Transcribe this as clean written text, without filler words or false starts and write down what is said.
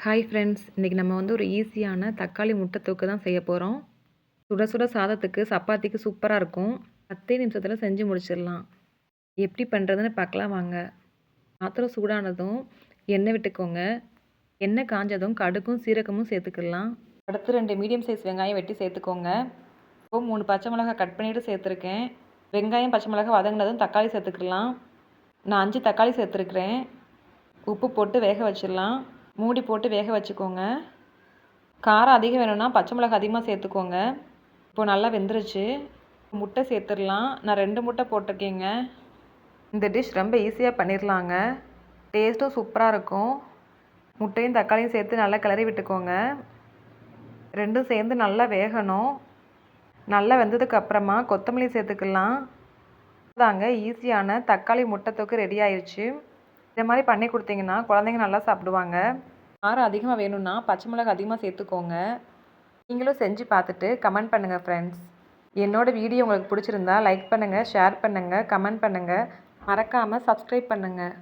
Hi friends, இன்றைக்கி நம்ம ஒரு ஈஸியான தக்காளி முட்டை தொக்கு தான் செய்ய போகிறோம். சுட சுட சாதத்துக்கு, சப்பாத்திக்கு சூப்பராக இருக்கும். 10 நிமிஷத்தில் செஞ்சு முடிச்சிடலாம். எப்படி பண்ணுறதுன்னு பார்க்கலாம் வாங்க. பாத்திரம் சூடானதும் எண்ணெய் விட்டுக்கோங்க. எண்ணெய் காஞ்சதும் கடுகும் சீரகமும் சேர்த்துக்கலாம். அடுத்து 2 மீடியம் சைஸ் வெங்காயம் வெட்டி சேர்த்துக்கோங்க. இப்போ 3 பச்சை மிளகாய் கட் பண்ணிவிட்டு சேர்த்துருக்கேன். வெங்காயம் பச்சை மிளகாய் வதங்கினதும் தக்காளி சேர்த்துக்கலாம். நான் 5 தக்காளி சேர்த்துருக்குறேன். உப்பு போட்டு வேக வச்சிடலாம். மூடி போட்டு வேக வச்சுக்கோங்க. காரம் அதிகம் வேணும்னா பச்சை மிளகாய் அதிகமாக சேர்த்துக்கோங்க. இப்போது நல்லா வெந்துருச்சு. முட்டை சேர்த்துடலாம். நான் 2 முட்டை போட்டிருக்கேங்க. இந்த டிஷ் ரொம்ப ஈஸியாக பண்ணிடலாங்க. டேஸ்ட்டும் சூப்பராக இருக்கும். முட்டையும் தக்காளியும் சேர்த்து நல்லா கிளறி விட்டுக்கோங்க. ரெண்டும் சேர்ந்து நல்லா வேகணும். நல்லா வெந்ததுக்கு அப்புறமா கொத்தமல்லி சேர்த்துக்கலாம். தாங்க ஈஸியான தக்காளி முட்டை தொக்கு ரெடி ஆயிடுச்சு. இந்த மாதிரி பண்ணி கொடுத்தீங்கன்னா குழந்தைங்க நல்லா சாப்பிடுவாங்க. காரம் அதிகமாக வேணும்னா பச்சை மிளகாய் அதிகமாக சேர்த்துக்கோங்க. நீங்களும் செஞ்சு பார்த்துட்டு கமெண்ட் பண்ணுங்கள் ஃப்ரெண்ட்ஸ். என்னோடய வீடியோ உங்களுக்கு பிடிச்சிருந்தா லைக் பண்ணுங்கள், ஷேர் பண்ணுங்கள், கமெண்ட் பண்ணுங்கள். மறக்காமல் சப்ஸ்கிரைப் பண்ணுங்கள்.